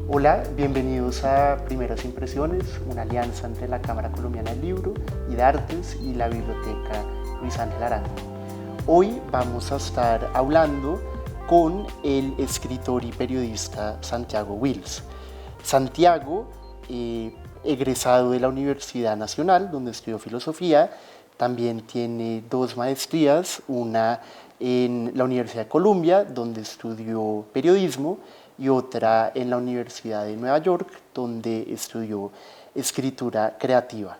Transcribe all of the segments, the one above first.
Hola, bienvenidos a Primeras Impresiones, una alianza entre la Cámara Colombiana del Libro y de Artes y la Biblioteca Luis Ángel Arango. Hoy vamos a estar hablando con el escritor y periodista Santiago Wills. Santiago, egresado de la Universidad Nacional, donde estudió filosofía, también tiene 2 maestrías, una en la Universidad de Columbia, donde estudió periodismo, y otra en la Universidad de Nueva York, donde estudió escritura creativa.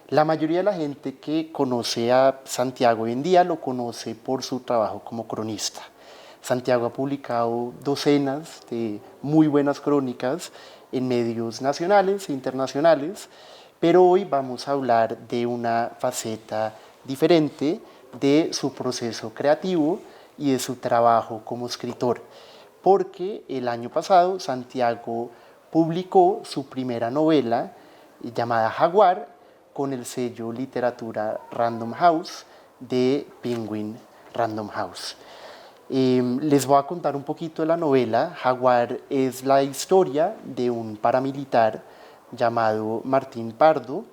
La mayoría de la gente que conoce a Santiago hoy en día lo conoce por su trabajo como cronista. Santiago ha publicado docenas de muy buenas crónicas en medios nacionales e internacionales, pero hoy vamos a hablar de una faceta diferente de su proceso creativo y de su trabajo como escritor, porque el año pasado Santiago publicó su primera novela llamada Jaguar con el sello Literatura Random House de Penguin Random House. Les voy a contar un poquito de la novela. Jaguar es la historia de un paramilitar llamado Martín Pardo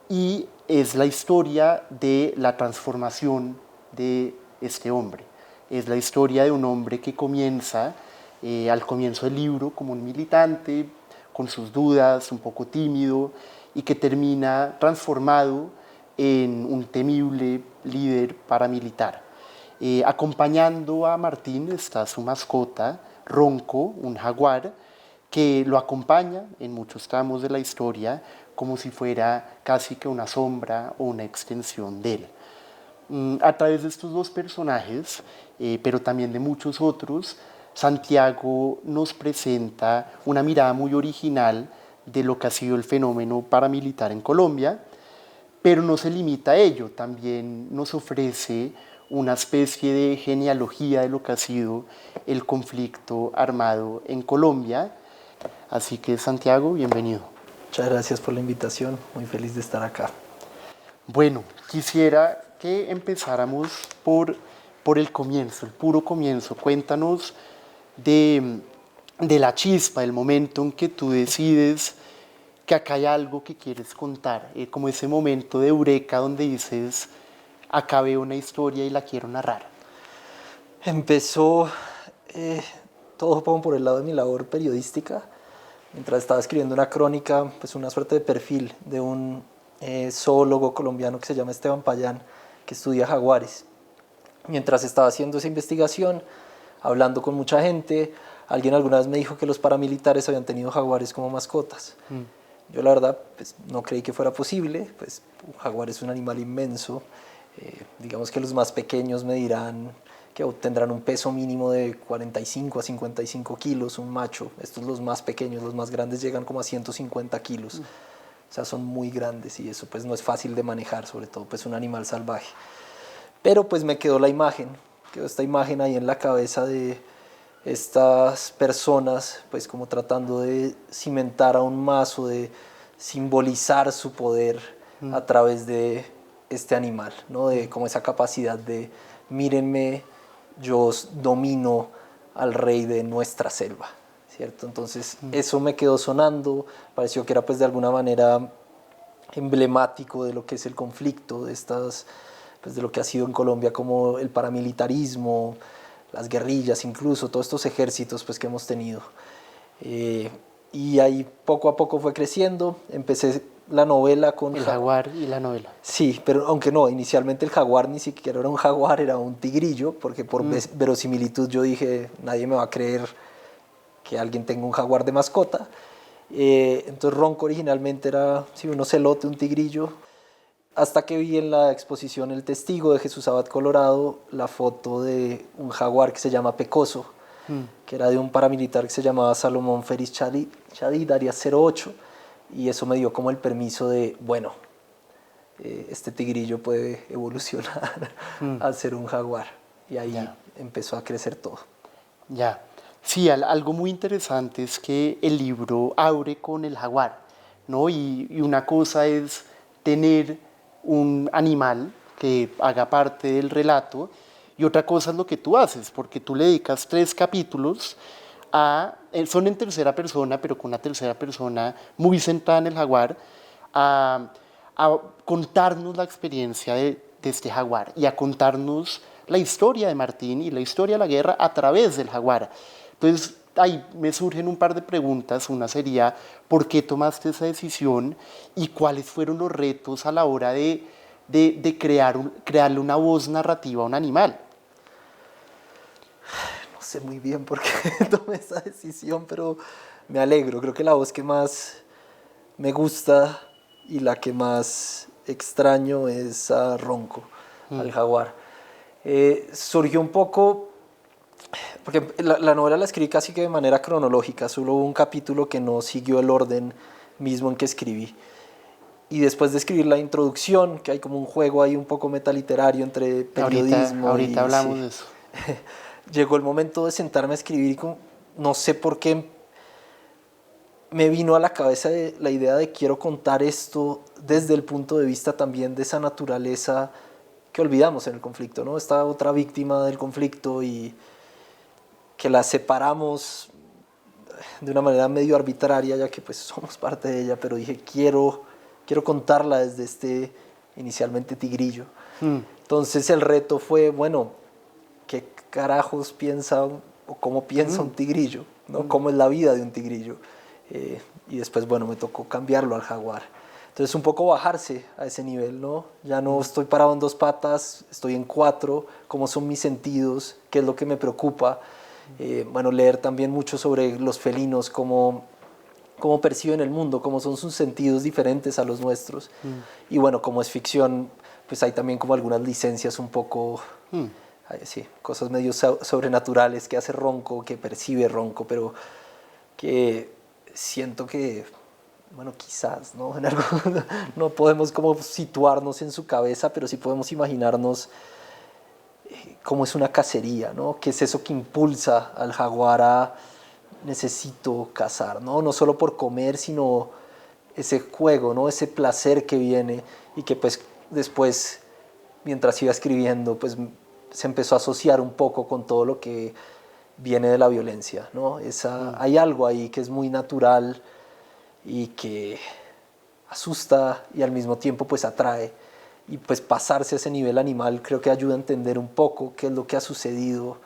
y es la historia de la transformación de este hombre. Es la historia de un hombre que comienza al comienzo del libro como un militante, con sus dudas, un poco tímido, y que termina transformado en un temible líder paramilitar. Acompañando a Martín está su mascota, Ronco, un jaguar, que lo acompaña en muchos tramos de la historia como si fuera casi que una sombra o una extensión de él. A través de estos 2 personajes, pero también de muchos otros, Santiago nos presenta una mirada muy original de lo que ha sido el fenómeno paramilitar en Colombia, pero no se limita a ello, también nos ofrece una especie de genealogía de lo que ha sido el conflicto armado en Colombia. Así que, Santiago, bienvenido. Muchas gracias por la invitación, muy feliz de estar acá. Bueno, quisiera que empezáramos por el comienzo, el puro comienzo. Cuéntanos de la chispa, del momento en que tú decides que acá hay algo que quieres contar, como ese momento de eureka donde dices, acá veo una historia y la quiero narrar. Empezó todo por el lado de mi labor periodística. Mientras estaba escribiendo una crónica, pues una suerte de perfil de un zoólogo colombiano que se llama Esteban Payán, que estudia jaguares. Mientras estaba haciendo esa investigación, hablando con mucha gente, alguien alguna vez me dijo que los paramilitares habían tenido jaguares como mascotas. Yo la verdad pues, no creí que fuera posible, pues un jaguar es un animal inmenso, digamos que los más pequeños medirán, que tendrán un peso mínimo de 45 a 55 kilos, un macho. Estos los más pequeños, los más grandes llegan como a 150 kilos. O sea, son muy grandes y eso pues no es fácil de manejar, sobre todo pues un animal salvaje. Pero pues me quedó esta imagen ahí en la cabeza de estas personas, pues como tratando de cimentar aún más o de simbolizar su poder a través de este animal, ¿no? De como esa capacidad de, mírenme, yo domino al rey de nuestra selva, ¿cierto? Entonces eso me quedó sonando, pareció que era pues de alguna manera emblemático de lo que es el conflicto, pues, de lo que ha sido en Colombia como el paramilitarismo, las guerrillas incluso, todos estos ejércitos pues, que hemos tenido. Y ahí poco a poco fue creciendo, empecé la novela con... El jaguar y la novela. Sí, pero aunque no, inicialmente el jaguar ni siquiera era un jaguar, era un tigrillo, porque por verosimilitud yo dije, nadie me va a creer que alguien tenga un jaguar de mascota. Entonces Ronco originalmente era un ocelote, un tigrillo, hasta que vi en la exposición El Testigo de Jesús Abad Colorado la foto de un jaguar que se llama Pecoso, que era de un paramilitar que se llamaba Salomón Félix Chadid, área 08, y eso me dio como el permiso de, bueno, este tigrillo puede evolucionar a ser un jaguar, y ahí empezó a crecer todo. Ya. Sí, algo muy interesante es que el libro abre con el jaguar, ¿no? Y una cosa es tener un animal que haga parte del relato y otra cosa es lo que tú haces, porque tú le dedicas 3 capítulos son en tercera persona, pero con una tercera persona muy centrada en el jaguar, a contarnos la experiencia de este jaguar y a contarnos la historia de Martín y la historia de la guerra a través del jaguar. Entonces, ahí me surgen un par de preguntas. Una sería, ¿por qué tomaste esa decisión y cuáles fueron los retos a la hora de crearle una voz narrativa a un animal? No sé muy bien por qué tomé esa decisión, pero me alegro. Creo que la voz que más me gusta y la que más extraño es a Ronco, al jaguar. Surgió un poco, porque la novela la escribí casi que de manera cronológica, solo hubo un capítulo que no siguió el orden mismo en que escribí. Y después de escribir la introducción, que hay como un juego ahí un poco metaliterario entre periodismo ahorita hablamos de eso. Llegó el momento de sentarme a escribir y no sé por qué me vino a la cabeza la idea de quiero contar esto desde el punto de vista también de esa naturaleza que olvidamos en el conflicto, ¿no? Esta otra víctima del conflicto y que la separamos de una manera medio arbitraria, ya que pues somos parte de ella, pero dije quiero contarla desde inicialmente tigrillo. Entonces el reto fue, bueno, ¿qué carajos piensa o cómo piensa un tigrillo? ¿No? ¿Cómo es la vida de un tigrillo? Y después, bueno, me tocó cambiarlo al jaguar. Entonces un poco bajarse a ese nivel, ¿no? Ya no estoy parado en 2 patas, estoy en 4, cómo son mis sentidos, qué es lo que me preocupa. Bueno, leer también mucho sobre los felinos, cómo perciben el mundo, cómo son sus sentidos diferentes a los nuestros. Y bueno, como es ficción, pues hay también como algunas licencias un poco, sí, cosas medio sobrenaturales que hace Ronco, que percibe Ronco, pero que siento que, bueno, quizás, ¿no? En algo, no podemos como situarnos en su cabeza, pero sí podemos imaginarnos cómo es una cacería, ¿no? ¿Qué es eso que impulsa al jaguar a necesito cazar, ¿no? No solo por comer, sino ese juego, ¿no? Ese placer que viene y que pues después, mientras iba escribiendo, pues se empezó a asociar un poco con todo lo que viene de la violencia, ¿no? Hay algo ahí que es muy natural y que asusta y al mismo tiempo pues atrae, y pues pasarse a ese nivel animal creo que ayuda a entender un poco qué es lo que ha sucedido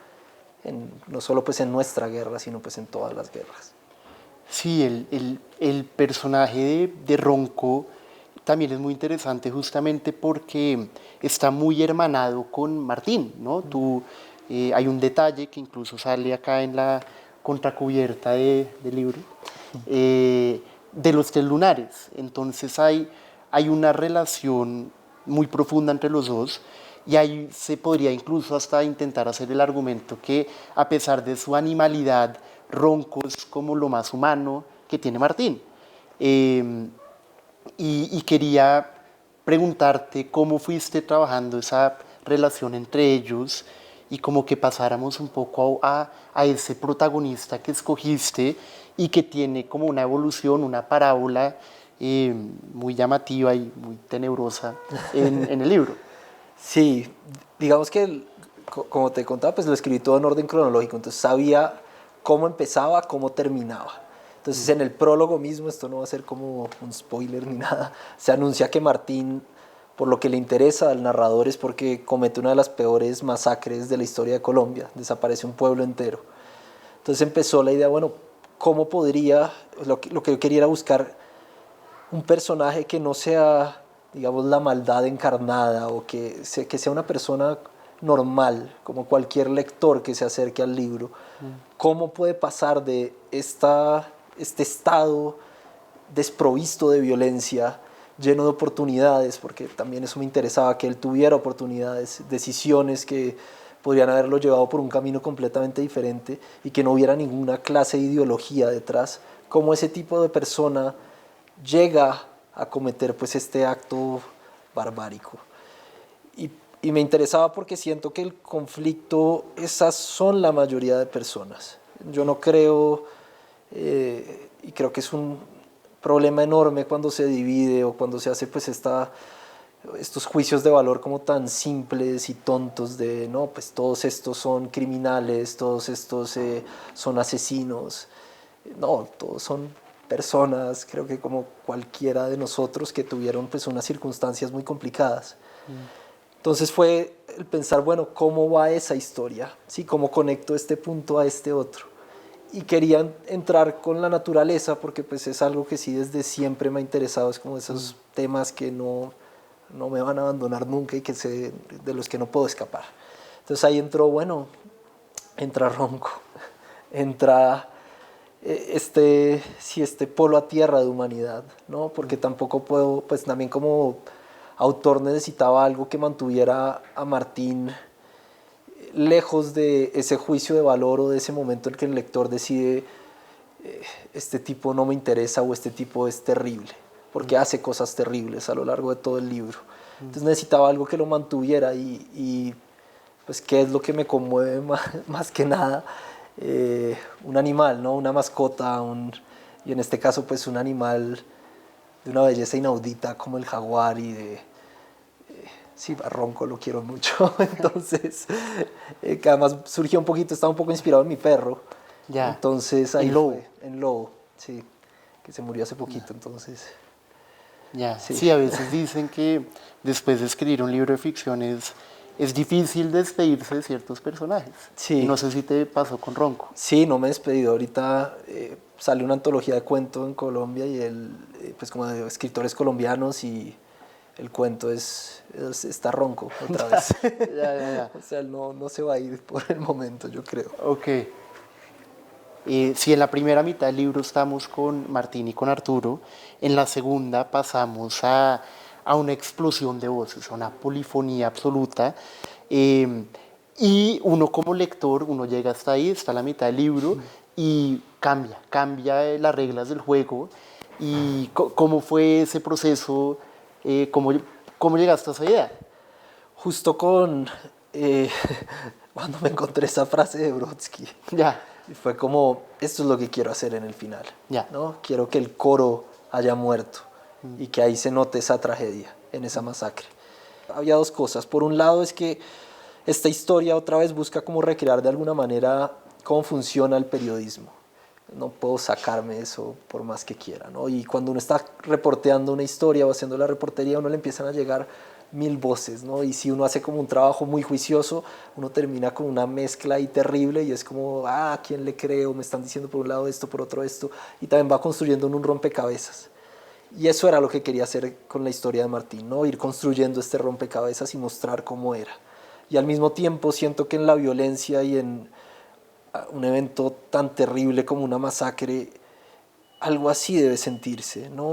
no solo pues en nuestra guerra, sino pues en todas las guerras. Sí, el personaje de Ronco también es muy interesante justamente porque está muy hermanado con Martín, ¿no? Hay un detalle que incluso sale acá en la contracubierta del libro, de los 3 lunares. Entonces hay una relación muy profunda entre los dos y ahí se podría incluso hasta intentar hacer el argumento que a pesar de su animalidad, Ronco es como lo más humano que tiene Martín. Y quería preguntarte cómo fuiste trabajando esa relación entre ellos y como que pasáramos un poco a ese protagonista que escogiste y que tiene como una evolución, una parábola muy llamativa y muy tenebrosa en el libro. Sí, digamos que como te contaba, pues lo escribí todo en orden cronológico, entonces sabía cómo empezaba, cómo terminaba. Entonces en el prólogo mismo, esto no va a ser como un spoiler ni nada, se anuncia que Martín, por lo que le interesa al narrador es porque comete una de las peores masacres de la historia de Colombia, desaparece un pueblo entero. Entonces empezó la idea, bueno, ¿cómo podría, lo que yo quería era buscar un personaje que no sea, digamos, la maldad encarnada o que sea una persona normal, como cualquier lector que se acerque al libro, cómo puede pasar de este estado desprovisto de violencia, lleno de oportunidades, porque también eso me interesaba, que él tuviera oportunidades, decisiones que podrían haberlo llevado por un camino completamente diferente y que no hubiera ninguna clase de ideología detrás, cómo ese tipo de persona llega a cometer pues este acto barbárico. Y me interesaba porque siento que el conflicto, esas son la mayoría de personas. Yo no creo, y creo que es un problema enorme cuando se divide o cuando se hace pues estos juicios de valor como tan simples y tontos de, no, pues todos estos son criminales, todos estos son asesinos. No, todos son personas, creo que como cualquiera de nosotros que tuvieron pues unas circunstancias muy complicadas. Entonces fue el pensar, bueno, ¿cómo va esa historia? ¿Sí? ¿Cómo conecto este punto a este otro? Y quería entrar con la naturaleza porque pues es algo que sí desde siempre me ha interesado, es como esos temas que no me van a abandonar nunca y de los que no puedo escapar. Entonces ahí entró, bueno, entra Ronco, entra este polo a tierra de humanidad, ¿no? Porque tampoco puedo, pues también como autor necesitaba algo que mantuviera a Martín lejos de ese juicio de valor o de ese momento en que el lector decide este tipo no me interesa o este tipo es terrible, porque hace cosas terribles a lo largo de todo el libro. Entonces necesitaba algo que lo mantuviera y pues qué es lo que me conmueve más que nada, un animal, ¿no? Una mascota, y en este caso pues un animal de una belleza inaudita como el jaguar y sí, a Ronco lo quiero mucho, entonces, que además surgió un poquito, estaba un poco inspirado en mi perro, Ya. entonces ahí ¿En Lobo? fue, en Lobo, sí, que se murió hace poquito, entonces. Ya. Sí. Sí, a veces dicen que después de escribir un libro de ficción es difícil despedirse de ciertos personajes. Sí. Y no sé si te pasó con Ronco. Sí, no me he despedido. Ahorita sale una antología de cuento en Colombia y pues como de escritores colombianos y el cuento está Ronco otra vez. Ya. O sea, no se va a ir por el momento, yo creo. Ok. Si en la primera mitad del libro estamos con Martín y con Arturo, en la segunda pasamos a una explosión de voces, a una polifonía absoluta. Y uno como lector, uno llega hasta ahí, está a la mitad del libro y cambia las reglas del juego. ¿Y cómo fue ese proceso? ¿Cómo llegaste a esa idea? Justo cuando me encontré esa frase de Brodsky. Ya. Y fue como, esto es lo que quiero hacer en el final. Ya. ¿No? Quiero que el coro haya muerto y que ahí se note esa tragedia, en esa masacre. Había dos cosas. Por un lado es que esta historia otra vez busca como recrear de alguna manera cómo funciona el periodismo. No puedo sacarme eso por más que quiera, ¿no? Y cuando uno está reporteando una historia o haciendo la reportería, a uno le empiezan a llegar 1000 voces, ¿no? Y si uno hace como un trabajo muy juicioso, uno termina con una mezcla ahí terrible y es como, ¿a quién le creo? Me están diciendo por un lado esto, por otro esto, y también va construyendo en un rompecabezas. Y eso era lo que quería hacer con la historia de Martín, ¿no? Ir construyendo este rompecabezas y mostrar cómo era. Y al mismo tiempo siento que en la violencia y en un evento tan terrible como una masacre, algo así debe sentirse, ¿no?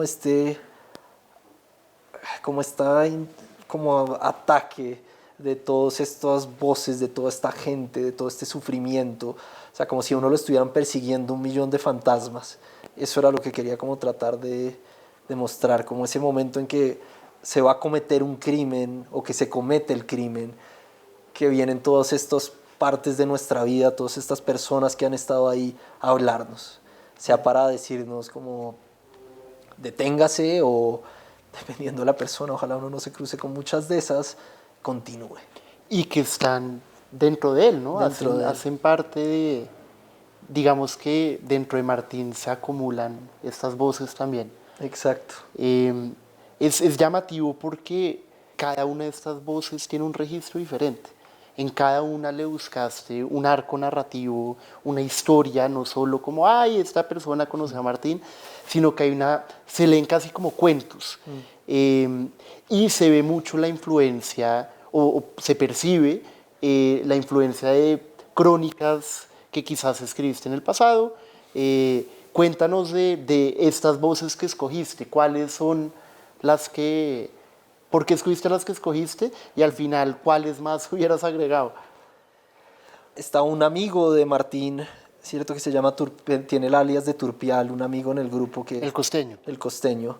Como ataque de todas estas voces, de toda esta gente, de todo este sufrimiento, o sea, como si a uno lo estuvieran persiguiendo 1.000.000 de fantasmas. Eso era lo que quería como tratar de mostrar, como ese momento en que se va a cometer un crimen o que se comete el crimen, que vienen todas estas partes de nuestra vida, todas estas personas que han estado ahí a hablarnos, sea para decirnos como deténgase o dependiendo de la persona, ojalá uno no se cruce con muchas de esas, continúe. Y que están dentro de él, ¿no? Hacen parte de, digamos que dentro de Martín se acumulan estas voces también. Exacto. Es llamativo porque cada una de estas voces tiene un registro diferente. En cada una le buscaste un arco narrativo, una historia, no solo como, ay, esta persona conoce a Martín, sino que se leen casi como cuentos. Y se ve mucho la influencia, o se percibe la influencia de crónicas que quizás escribiste en el pasado. Cuéntanos de estas voces que escogiste, cuáles son las que, por qué escogiste las que escogiste y al final cuáles más hubieras agregado. Está un amigo de Martín, cierto, que se llama, tiene el alias de Turpial, un amigo en el grupo que... El costeño. El costeño.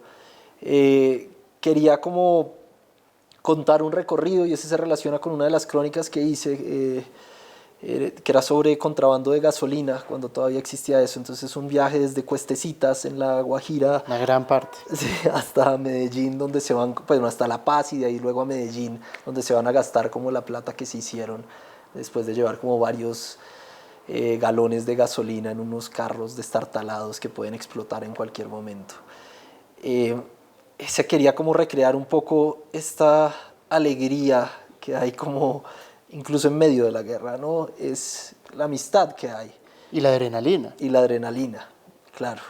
Quería como contar un recorrido y ese se relaciona con una de las crónicas que hice, que era sobre contrabando de gasolina, cuando todavía existía eso. Entonces un viaje desde Cuestecitas en la Guajira, Una gran parte. sí, hasta Medellín, donde se van, pues no, hasta La Paz y de ahí luego a Medellín, donde se van a gastar como la plata que se hicieron después de llevar como varios galones de gasolina en unos carros destartalados que pueden explotar en cualquier momento. Se quería como recrear un poco esta alegría que hay como incluso en medio de la guerra, ¿no? Es la amistad que hay. Y la adrenalina. Y la adrenalina, claro.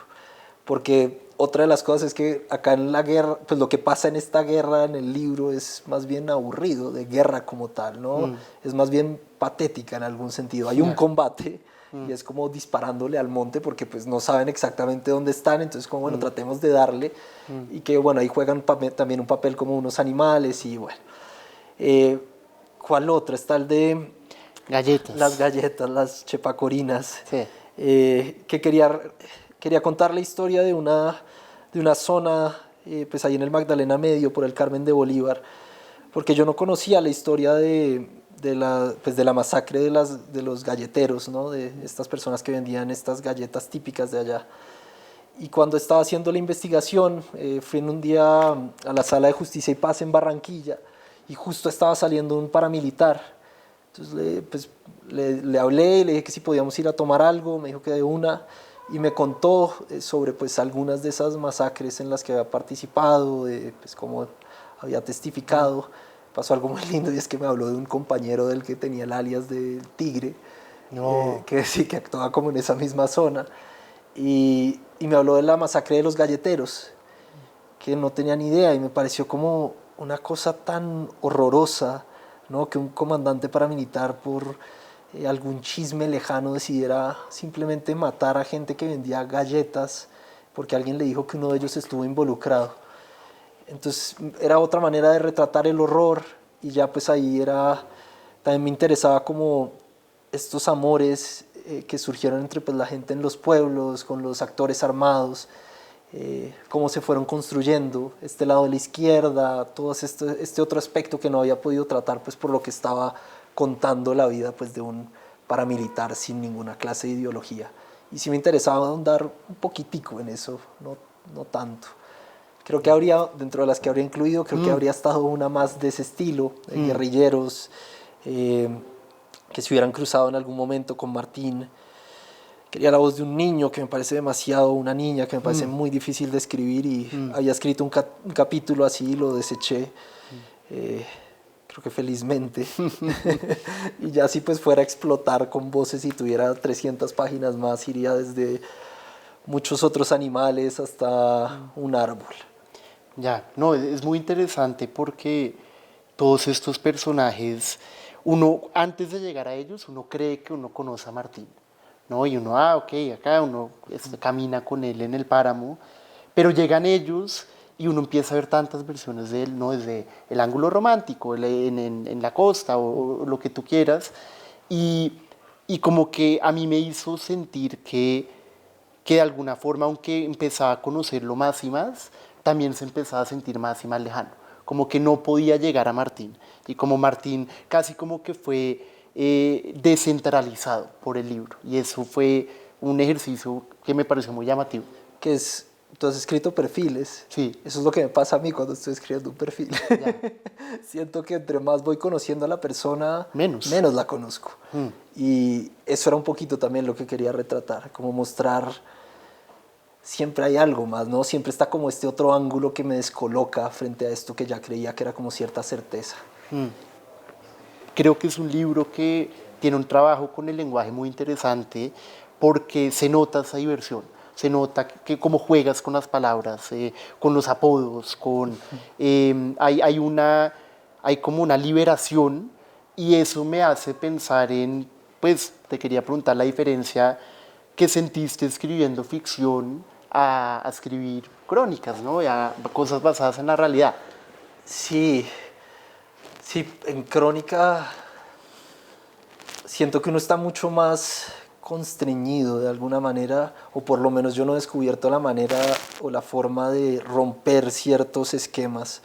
Porque otra de las cosas es que acá en la guerra, pues lo que pasa en esta guerra en el libro es más bien aburrido, de guerra como tal, ¿no? Es más bien patética en algún sentido. Hay un combate y es como disparándole al monte porque pues no saben exactamente dónde están, entonces como bueno, tratemos de darle y que bueno, ahí juegan también un papel como unos animales y bueno. ¿Cuál otra? Está el de... Galletas. Las galletas, las chepacorinas. Sí. Que quería contar la historia de una zona, pues ahí en el Magdalena Medio, por el Carmen de Bolívar, porque yo no conocía la historia de la masacre de los galleteros, ¿no? De estas personas que vendían estas galletas típicas de allá. Y cuando estaba haciendo la investigación, fui en un día a la Sala de Justicia y Paz en Barranquilla, y justo estaba saliendo un paramilitar. Entonces le hablé y le dije que si podíamos ir a tomar algo, me dijo que de una, y me contó sobre pues algunas de esas masacres en las que había participado, pues cómo había testificado. Pasó algo muy lindo y es que me habló de un compañero del que tenía el alias del Tigre, que sí, que actuaba como en esa misma zona, y me habló de la masacre de los galleteros, que no tenía ni idea, y me pareció como una cosa tan horrorosa, ¿no? Que un comandante paramilitar por algún chisme lejano decidiera simplemente matar a gente que vendía galletas porque alguien le dijo que uno de ellos estuvo involucrado. Entonces era otra manera de retratar el horror y ya pues ahí también me interesaba como estos amores que surgieron entre pues, la gente en los pueblos, con los actores armados, cómo se fueron construyendo este lado de la izquierda, todo este otro aspecto que no había podido tratar pues por lo que estaba contando la vida pues de un paramilitar sin ninguna clase de ideología. Y sí me interesaba ahondar un poquitico en eso, no tanto. Creo que dentro de las que habría incluido, creo que habría estado una más de ese estilo, de guerrilleros, que se hubieran cruzado en algún momento con Martín. Quería la voz de un niño que me parece demasiado, una niña que me parece muy difícil de escribir y había escrito un capítulo así y lo deseché, creo que felizmente. Y ya si pues fuera a explotar con voces y tuviera 300 páginas más, iría desde muchos otros animales hasta un árbol. Ya, no, es muy interesante porque todos estos personajes, uno antes de llegar a ellos, uno cree que uno conoce a Martín, ¿no? Y uno, ok, acá uno camina con él en el páramo, pero llegan ellos y uno empieza a ver tantas versiones de él, ¿no? Desde el ángulo romántico, en la costa o lo que tú quieras, y como que a mí me hizo sentir que de alguna forma, aunque empezaba a conocerlo más y más, también se empezaba a sentir más y más lejano, como que no podía llegar a Martín, y como Martín casi como que fue descentralizado por el libro, y eso fue un ejercicio que me pareció muy llamativo. Tú has escrito perfiles. Sí. Eso es lo que me pasa a mí cuando estoy escribiendo un perfil. Siento que entre más voy conociendo a la persona, menos la conozco. Y eso era un poquito también lo que quería retratar, como mostrar siempre hay algo más, ¿no? Siempre está como este otro ángulo que me descoloca frente a esto que ya creía que era como cierta certeza. Creo que es un libro que tiene un trabajo con el lenguaje muy interesante porque se nota esa diversión. Se nota que cómo juegas con las palabras, con los apodos, hay como una liberación y eso me hace pensar en pues te quería preguntar la diferencia que sentiste escribiendo ficción a escribir crónicas, ¿no? A cosas basadas en la realidad. Sí, sí, en crónica siento que uno está mucho más constreñido de alguna manera, o por lo menos yo no he descubierto la manera o la forma de romper ciertos esquemas,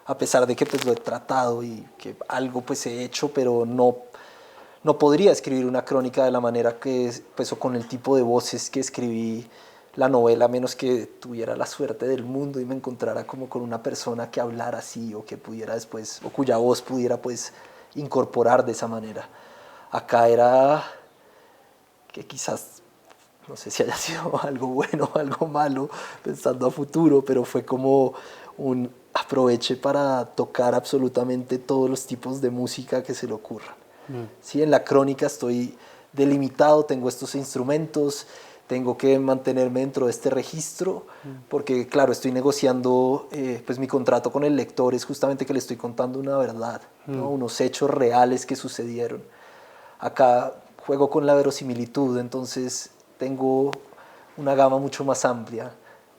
a pesar de que pues lo he tratado y que algo pues he hecho, pero no podría escribir una crónica de la manera que, pues, o con el tipo de voces que escribí la novela, a menos que tuviera la suerte del mundo y me encontrara como con una persona que hablara así o que pudiera después, o cuya voz pudiera pues incorporar de esa manera. Acá era que quizás, no sé si haya sido algo bueno o algo malo pensando a futuro, pero fue como un aproveche para tocar absolutamente todos los tipos de música que se le ocurran. Sí, en la crónica estoy delimitado, tengo estos instrumentos, tengo que mantenerme dentro de este registro, porque claro, estoy negociando, pues mi contrato con el lector es justamente que le estoy contando una verdad, ¿no? Unos hechos reales que sucedieron. Acá juego con la verosimilitud, entonces tengo una gama mucho más amplia.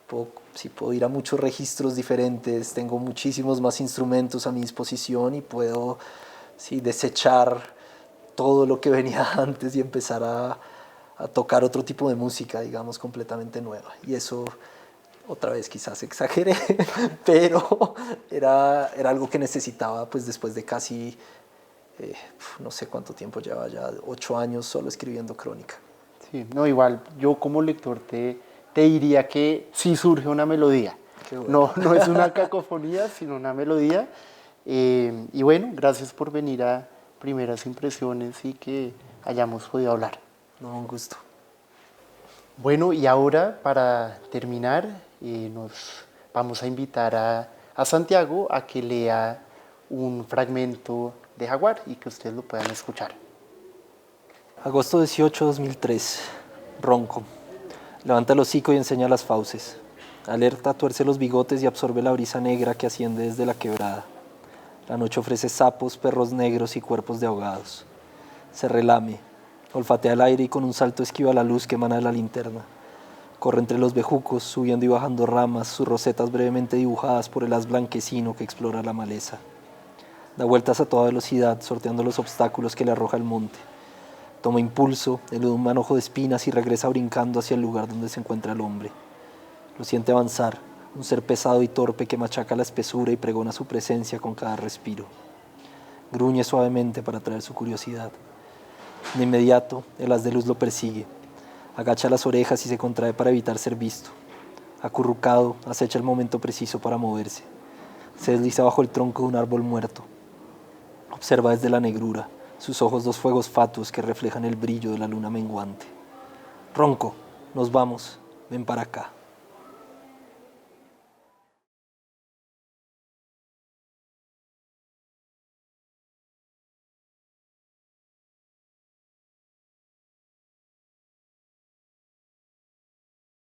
Puedo ir a muchos registros diferentes, tengo muchísimos más instrumentos a mi disposición y puedo desechar todo lo que venía antes y empezar a tocar otro tipo de música, digamos, completamente nueva. Y eso, otra vez quizás exageré, pero era algo que necesitaba pues después de casi, no sé cuánto tiempo lleva ya, 8 años solo escribiendo crónica. Sí, no, igual, yo como lector te diría que sí surge una melodía. Bueno. No es una cacofonía, sino una melodía. Y bueno, gracias por venir a Primeras Impresiones y que hayamos podido hablar. No, un gusto. Bueno, y ahora para terminar, nos vamos a invitar a Santiago a que lea un fragmento de Jaguar y que ustedes lo puedan escuchar. Agosto 18, 2003. Ronco. Levanta el hocico y enseña las fauces. Alerta, tuerce los bigotes y absorbe la brisa negra que asciende desde la quebrada. La noche ofrece sapos, perros negros y cuerpos de ahogados. Se relame, olfatea el aire y con un salto esquiva la luz que emana de la linterna. Corre entre los bejucos, subiendo y bajando ramas, sus rosetas brevemente dibujadas por el haz blanquecino que explora la maleza. Da vueltas a toda velocidad, sorteando los obstáculos que le arroja el monte. Toma impulso, elude un manojo de espinas y regresa brincando hacia el lugar donde se encuentra el hombre. Lo siente avanzar, un ser pesado y torpe que machaca la espesura y pregona su presencia con cada respiro. Gruñe suavemente para atraer su curiosidad. De inmediato, el haz de luz lo persigue. Agacha las orejas y se contrae para evitar ser visto. Acurrucado, acecha el momento preciso para moverse. Se desliza bajo el tronco de un árbol muerto. Observa desde la negrura, sus ojos dos fuegos fatuos que reflejan el brillo de la luna menguante. Ronco, nos vamos, ven para acá.